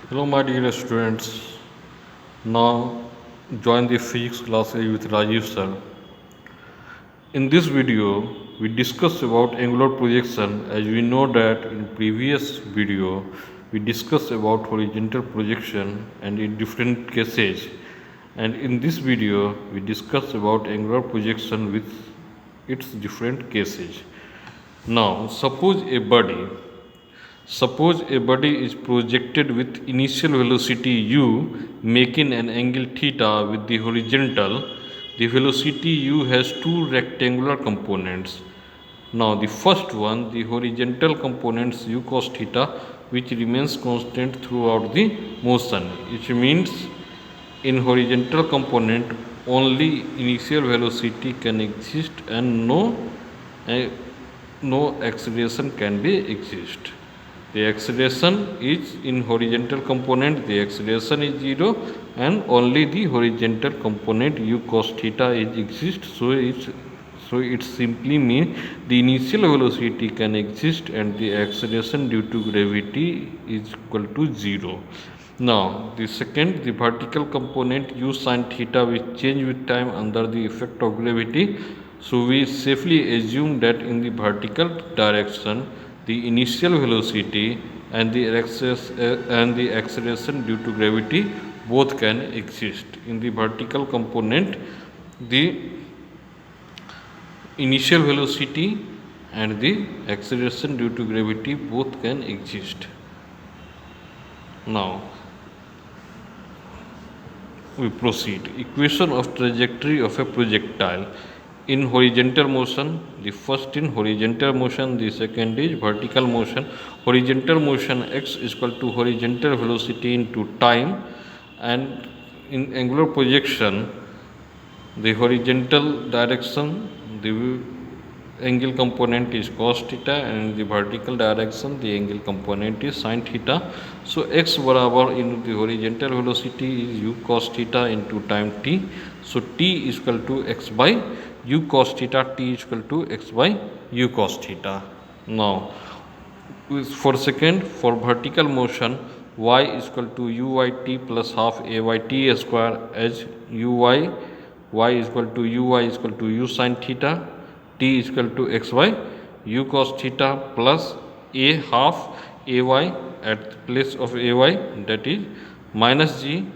Hello, my dear students. Now join the physics class with Rajiv sir. In this video, we discuss about angular projection. As we know that in previous video, we discussed about horizontal projection and in different cases. And in this video, we discuss about angular projection with its different cases. Now, Suppose a body is projected with initial velocity u making an angle theta with the horizontal. The velocity u has two rectangular components. Now the first one, the horizontal components u cos theta, which remains constant throughout the motion. Which means in horizontal component only initial velocity can exist and no acceleration can be exist. The acceleration is in horizontal component, the acceleration is 0 and only the horizontal component u cos theta is exist. So it simply means the initial velocity can exist and the acceleration due to gravity is equal to 0. Now the second, the vertical component u sin theta will change with time under the effect of gravity. So we safely assume that in the vertical direction the initial velocity and the acceleration due to gravity both can exist. In the vertical component, the initial velocity and the acceleration due to gravity both can exist. Now we proceed. Equation of trajectory of a projectile in horizontal motion. The first in horizontal motion, the second is vertical motion. Horizontal motion x is equal to horizontal velocity into time, and in angular projection the horizontal direction the angle component is cos theta and the vertical direction the angle component is sin theta. So x barabar into the horizontal velocity is u cos theta into time t. So t is equal to x by u cos theta, t is equal to x by u cos theta. Now for second, for vertical motion y is equal to uyt plus half ayt square, as y is equal to uy is equal to u sin theta, t is equal to x by u cos theta plus a half ay at place of ay, that is minus g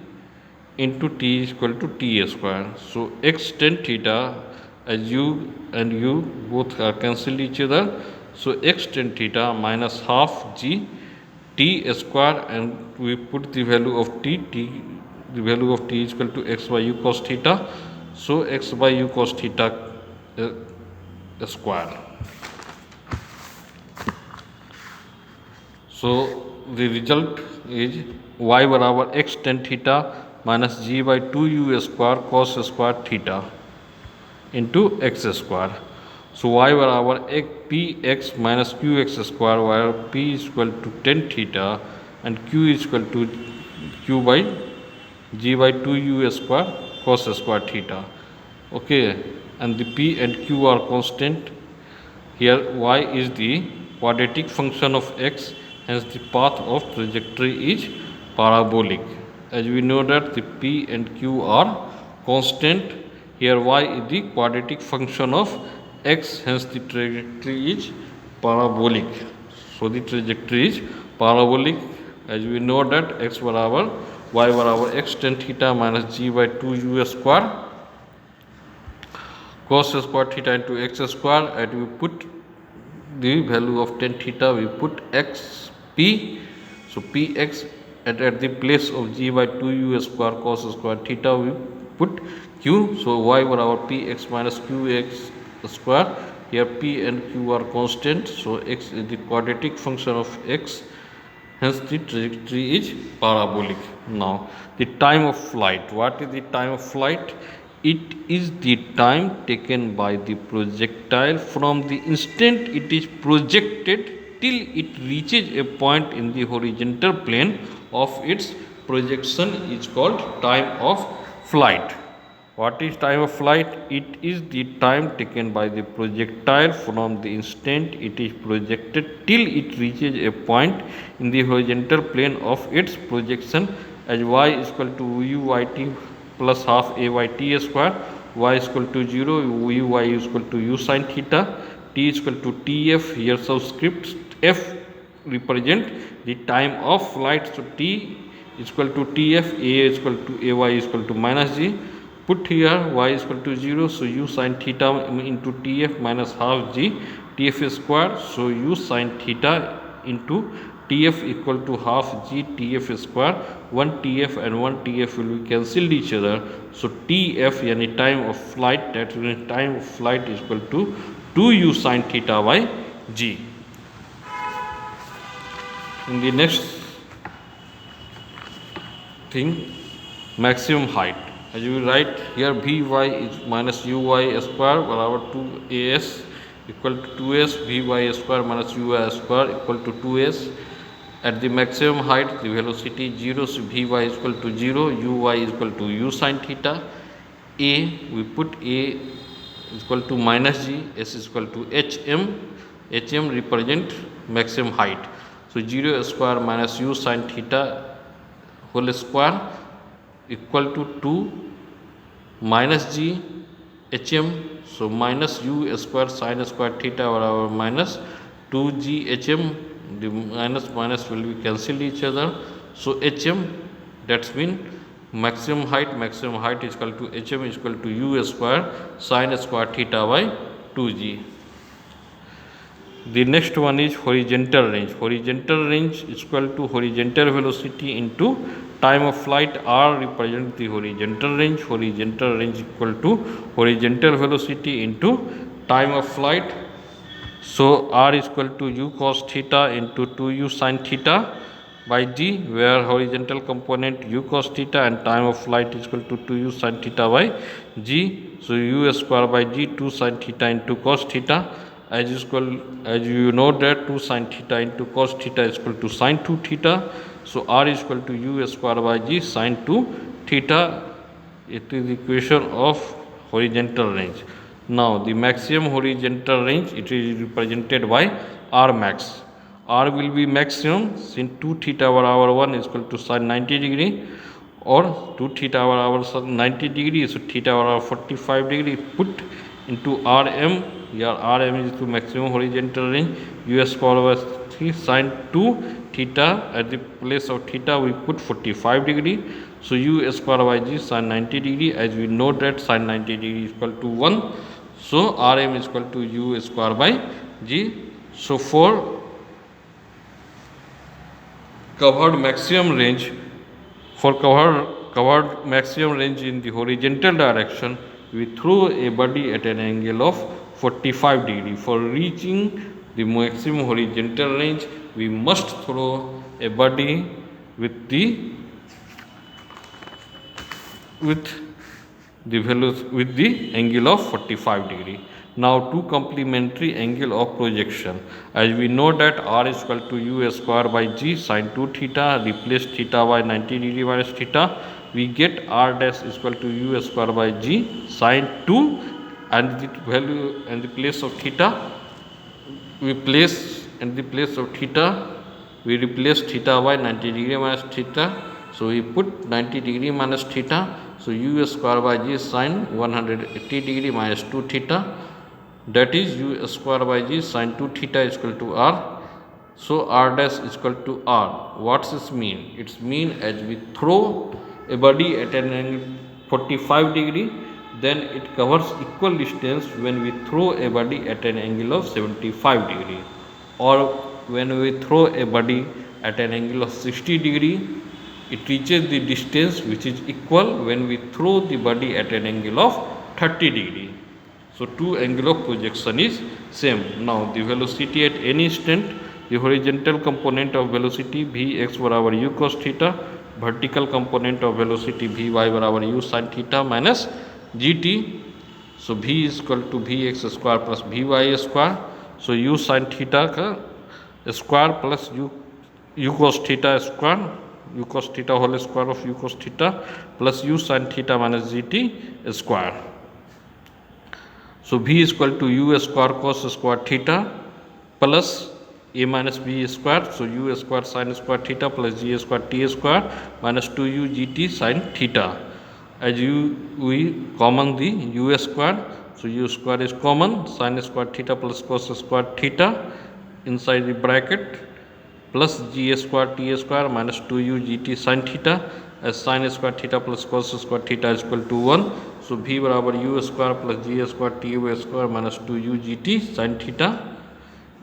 into t is equal to t square. So x tan theta, as u and u both are cancel each other. So x tan theta minus half g t square, and we put the value of the value of t is equal to x by u cos theta. So x by u cos theta square. So the result is y barabar x tan theta minus g by 2u square cos square theta into x square. So y barabar px minus qx square, where p is equal to tan theta and q is equal to q by g by 2u square cos square theta. Okay, and the p and q are constant. Here y is the quadratic function of x, hence the path of trajectory is parabolic. As we know that the p and q are constant, here y is the quadratic function of x, hence the trajectory is parabolic. So the trajectory is parabolic, as we know that x barabar y barabar x tan theta minus g by 2u square cos square theta into x square, and we put the value of tan theta, we put x p. So px at the place of g by 2u square cos square theta we put q. So y barabar px minus qx square. Here p and q are constant, so x is the quadratic function of x, hence the trajectory is parabolic. Now the time of flight. What is the time of flight? It is the time taken by the projectile from the instant it is projected till it reaches a point in the horizontal plane of its projection is called time of flight. What is time of flight? It is the time taken by the projectile from the instant it is projected till it reaches a point in the horizontal plane of its projection, as y is equal to u yt plus half a yt square, y is equal to 0, u y is equal to u sin theta, t is equal to tf. Here subscript f represent the time of flight, so t is equal to tf, a is equal to ay is equal to minus g. Put here y is equal to 0, so u sin theta into tf minus half g tf square, so u sin theta into tf equal to half g tf square. 1 tf and 1 tf will be cancelled each other, so tf yani time of flight, that means time of flight is equal to 2 u sin theta by g. In the next thing, maximum height. As you write here, Vy is minus Uy square barabar 2as equal to 2s, Vy square minus Uy square equal to 2s. At the maximum height, the velocity is 0, so Vy is equal to 0, Uy is equal to u sin theta. A, we put A is equal to minus g, s is equal to hm. hm represent maximum height. So 0 square minus u sin theta whole square equal to 2 minus g hm, so minus u square sin square theta barabar minus 2g hm. The minus will be cancelled each other, so hm, that's mean maximum height is equal to hm is equal to u square sin square theta by 2g. The next one is horizontal range. Horizontal range is equal to horizontal velocity into time of flight. R represents the horizontal range. Horizontal range equal to horizontal velocity into time of flight. So R is equal to u cos theta into 2u sin theta by g, where horizontal component u cos theta and time of flight is equal to 2u sin theta by g. So u square by g, 2 sin theta into cos theta. As you know that 2 sin theta into cos theta is equal to sin 2 theta. So R is equal to u square by g sin 2 theta. It is the equation of horizontal range. Now the maximum horizontal range, it is represented by R max. R will be maximum sin 2 theta barabar 1 is equal to sin 90 degree, or 2 theta barabar 90 degree, so theta barabar 45 degree. Put into Rm, here Rm is the maximum horizontal range, u square by 3 sin 2 theta. At the place of theta we put 45 degree, so u square by g sin 90 degree. As we know that sin 90 degree is equal to 1, so Rm is equal to u square by g. So for covered maximum range, covered maximum range in the horizontal direction, we throw a body at an angle of 45 degree. For reaching the maximum horizontal range, we must throw a body with the angle of 45 degree. Now two complementary angle of projection. As we know that R is equal to u square by g sin 2 theta, replace theta by 90 degree minus theta, we get R dash is equal to u square by g sin 2, and the value in the place of theta we place, in the place of theta we replace theta by 90 degree minus theta, so we put 90 degree minus theta, so u square by g sin 180 degree minus 2 theta, that is u square by g sin 2 theta is equal to R. So R dash is equal to R. What's this mean? It's mean as we throw a body at an angle 45 degree, then it covers equal distance when we throw a body at an angle of 75 degree, or when we throw a body at an angle of 60 degree, it reaches the distance which is equal when we throw the body at an angle of 30 degree. So two angle of projection is same. Now the velocity at any instant, the horizontal component of velocity Vx barabar u cos theta, vertical component of velocity Vy barabar u sin theta minus gt. So V is equal to Vx square plus Vy square, so u sin theta का square plus u cos theta square u cos theta whole square of u cos theta plus u sin theta minus gt square. So v is equal to u square cos square theta plus a minus b square. So u square sin square theta plus g square t square minus 2u gt sin theta. As we common the u square, so u square is common, sin square theta plus cos square theta inside the bracket plus g square t square minus 2u gt sin theta, as sin square theta plus cos square theta is equal to 1. So v बराबर u square plus g square t square minus 2u gt sin theta.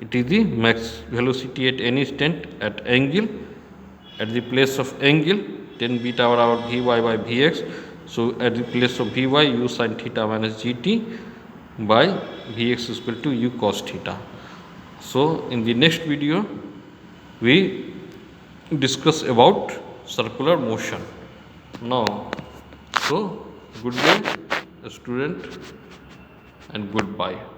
It is the max velocity at any instant at angle. At the place of angle, tan beta बराबर vy by vx. So at the place of vy, u sin theta minus gt by vx is equal to u cos theta. So in the next video, we discuss about circular motion. Now, so good day, student, and goodbye.